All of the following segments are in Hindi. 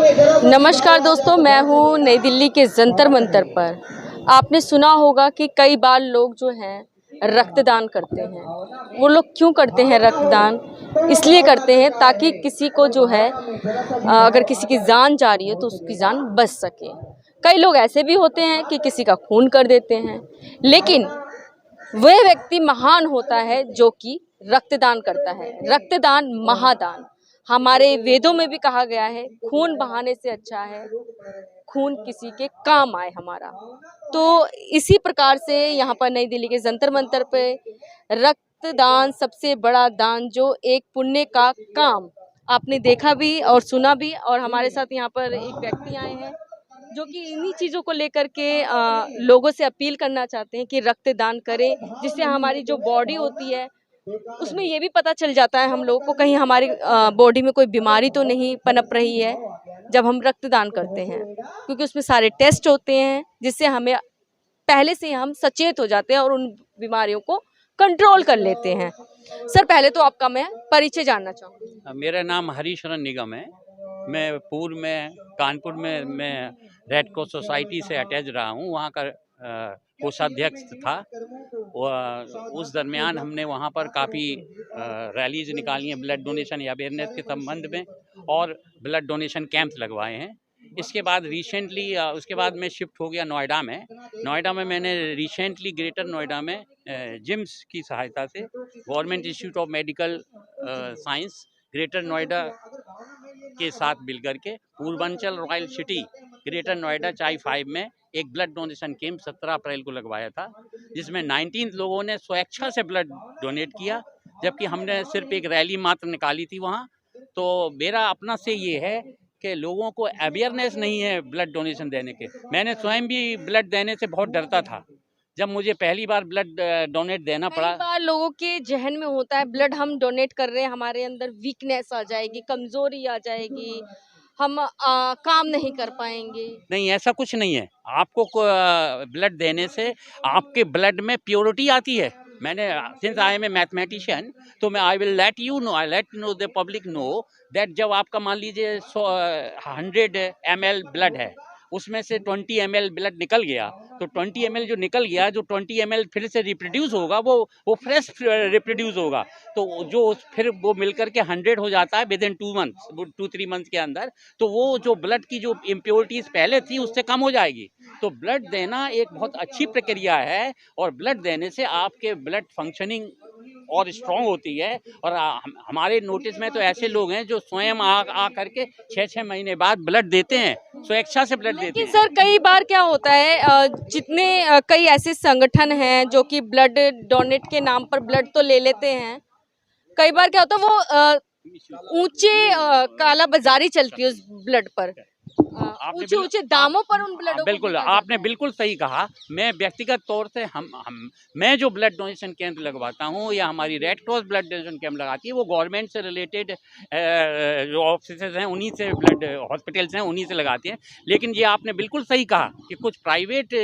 नमस्कार दोस्तों, मैं हूँ नई दिल्ली के जंतर मंतर पर। आपने सुना होगा कि कई बार लोग जो हैं रक्तदान करते हैं। वो लोग क्यों करते हैं रक्तदान? इसलिए करते हैं ताकि किसी को जो है अगर किसी की जान जा रही है तो उसकी जान बच सके। कई लोग ऐसे भी होते हैं कि किसी का खून कर देते हैं, लेकिन वह व्यक्ति महान होता है जो कि रक्तदान करता है। रक्तदान महादान, हमारे वेदों में भी कहा गया है, खून बहाने से अच्छा है खून किसी के काम आए हमारा। तो इसी प्रकार से यहाँ पर नई दिल्ली के जंतर मंतर पे रक्तदान सबसे बड़ा दान, जो एक पुण्य का काम आपने देखा भी और सुना भी। और हमारे साथ यहाँ पर एक व्यक्ति आए हैं जो कि इन्हीं चीज़ों को लेकर के लोगों से अपील करना चाहते हैं कि रक्तदान करें, जिससे हमारी जो बॉडी होती है उसमें ये भी पता चल जाता है हम लोगों को कहीं हमारी बॉडी में कोई बीमारी तो नहीं पनप रही है जब हम रक्तदान करते हैं, क्योंकि उसमें सारे टेस्ट होते हैं जिससे हमें पहले से हम सचेत हो जाते हैं और उन बीमारियों को कंट्रोल कर लेते हैं। सर, पहले तो आपका मैं परिचय जानना चाहूँगी। मेरा नाम हरिशरण निगम है। मैं पूर्व में कानपुर में मैं रेड क्रॉस सोसाइटी से अटैच रहा हूँ, वहाँ का कोषाध्यक्ष था। उस दरमियान हमने वहाँ पर काफ़ी रैलीज निकाली हैं ब्लड डोनेशन अवेयरनेस के संबंध में, और ब्लड डोनेशन कैंप्स लगवाए हैं। इसके बाद रिसेंटली उसके बाद मैं शिफ्ट हो गया नोएडा में। नोएडा में मैंने रिसेंटली ग्रेटर नोएडा में जिम्स की सहायता से government institute of medical science greater Noida के साथ मिलकर के Purvanchal royal city greater Noida चाई 5 में एक ब्लड डोनेशन कैंप 17 अप्रैल को लगवाया था, जिसमें 19 लोगों ने स्वेच्छा से ब्लड डोनेट किया, जबकि हमने सिर्फ एक रैली मात्र निकाली थी वहाँ। तो मेरा अपना से ये है कि लोगों को अवेयरनेस नहीं है ब्लड डोनेशन देने के। मैंने स्वयं भी ब्लड देने से बहुत डरता था जब मुझे पहली बार ब्लड डोनेट देना पड़ा। कई बार लोगों के जहन में होता है ब्लड हम डोनेट कर रहे हैं, हमारे अंदर वीकनेस आ जाएगी, कमजोरी आ जाएगी, हम काम नहीं कर पाएंगे। नहीं, ऐसा कुछ नहीं है। आपको ब्लड देने से आपके ब्लड में प्योरिटी आती है। मैंने since I am a mathematician, तो मैं I will let you know the public know that जब आपका मान लीजिए 100 ml ब्लड है, उसमें से 20 ml ब्लड निकल गया, तो 20 ml जो निकल गया, जो 20 ml फिर से रिप्रोड्यूस होगा, वो फ्रेश रिप्रोड्यूस होगा। तो जो फिर वो मिलकर के 100 हो जाता है विद इन 2-3 मंथ्स के अंदर। तो वो जो ब्लड की जो इम्प्योरिटीज पहले थी उससे कम हो जाएगी। तो ब्लड देना एक बहुत अच्छी प्रक्रिया है, और ब्लड देने से आपके ब्लड फंक्शनिंग और स्ट्रांग होती है। और हमारे नोटिस में तो ऐसे लोग हैं जो स्वयं आ करके 6-6 महीने बाद ब्लड देते हैं, स्वेच्छा से ब्लड देते हैं। सर, कई बार क्या होता है जितने कई ऐसे संगठन हैं जो कि ब्लड डोनेट के नाम पर ब्लड तो ले लेते हैं, कई बार क्या होता है वो ऊंचे काला बाजारी चलती है उस ब्लड पर, ऊंचे ऊंचे दामों पर उन ब्लड। बिल्कुल, आपने बिल्कुल सही कहा। मैं व्यक्तिगत तौर से मैं जो ब्लड डोनेशन कैंप लगवाता हूँ या हमारी red cross blood donation camp लगाती है, वो गवर्नमेंट से रिलेटेड जो ऑफिसेज हैं उन्हीं से, ब्लड हॉस्पिटल्स हैं उन्हीं से लगाती हैं। लेकिन ये आपने बिल्कुल सही कहा कि कुछ प्राइवेट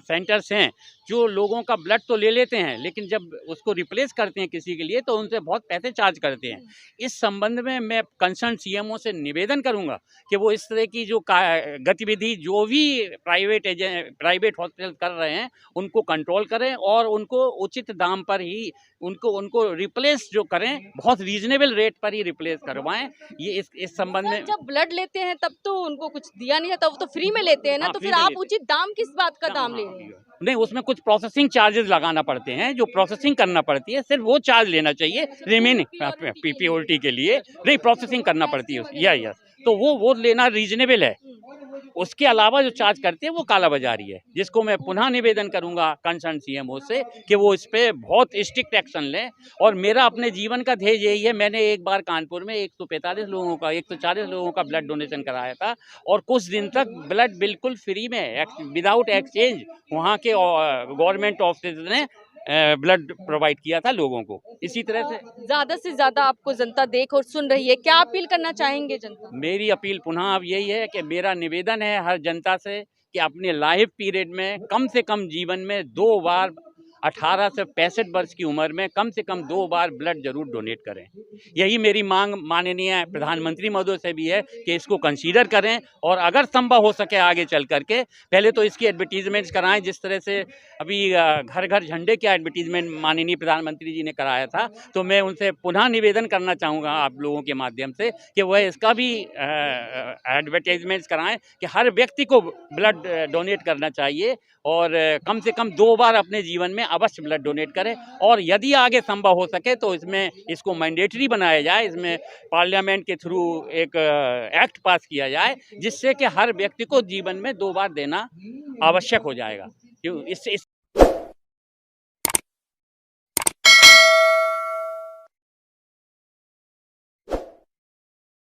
सेंटर्स हैं जो लोगों का ब्लड तो ले लेते हैं, लेकिन जब उसको रिप्लेस करते हैं किसी के लिए तो उनसे बहुत पैसे चार्ज करते हैं। इस संबंध में मैं कंसर्न सीएमओ से निवेदन करूंगा कि वो इस तरह की जो गतिविधि जो भी प्राइवेट हॉस्पिटल कर रहे हैं उनको कंट्रोल करें, और उनको उचित दाम पर ही उनको रिप्लेस जो करें, बहुत रीजनेबल रेट पर ही रिप्लेस करवाएं। ये इस संबंध में जब ब्लड लेते हैं तब तो उनको कुछ दिया नहीं जाता, वो तो फ्री में लेते हैं ना। तो फिर आप उचित दाम किस बात का दाम ले रहे हैं? नहीं, उसमें कुछ प्रोसेसिंग चार्जेस लगाना पड़ते हैं, जो प्रोसेसिंग करना पड़ती है, सिर्फ वो चार्ज लेना चाहिए रिमेनिंग प्योरिटी के लिए। नहीं, प्रोसेसिंग करना पड़ती है यस, तो वो लेना रीजनेबल है। उसके अलावा जो चार्ज करते हैं वो काला बाजारी है, जिसको मैं पुनः निवेदन करूंगा कंसर्न सीएमओ से कि वो इस पे बहुत स्ट्रिक्ट एक्शन लें। और मेरा अपने जीवन का ध्येय यही है। मैंने एक बार कानपुर में 140 लोगों का ब्लड डोनेशन कराया था, और कुछ दिन तक ब्लड बिल्कुल फ्री में विदाउट एक्सचेंज वहाँ के गवर्नमेंट ऑफिस ने ब्लड प्रोवाइड किया था लोगों को। इसी तरह से ज्यादा से ज्यादा आपको जनता देख और सुन रही है, क्या अपील करना चाहेंगे जनता? मेरी अपील पुनः अब यही है कि मेरा निवेदन है हर जनता से कि अपने लाइफ पीरियड में कम से कम जीवन में 2 बार 18 से 65 वर्ष की उम्र में कम से कम 2 बार ब्लड जरूर डोनेट करें। यही मेरी मांग माननीय प्रधानमंत्री महोदय से भी है कि इसको कंसीडर करें और अगर संभव हो सके आगे चल करके पहले तो इसकी एडवर्टीजमेंट्स कराएं, जिस तरह से अभी घर घर झंडे का एडवर्टीजमेंट माननीय प्रधानमंत्री जी ने कराया था। तो मैं उनसे पुनः निवेदन करना चाहूँगा आप लोगों के माध्यम से कि वह इसका भी एडवर्टाइजमेंट्स कराएं कि हर व्यक्ति को ब्लड डोनेट करना चाहिए और कम से कम 2 बार अपने जीवन में अवश्य ब्लड डोनेट करें। और यदि आगे संभव हो सके तो इसको मैंडेटरी बनाया जाए, इसमें पार्लियामेंट के थ्रू एक एक्ट पास किया जाए जिससे कि हर व्यक्ति को जीवन में 2 बार देना आवश्यक हो जाएगा। क्यों इस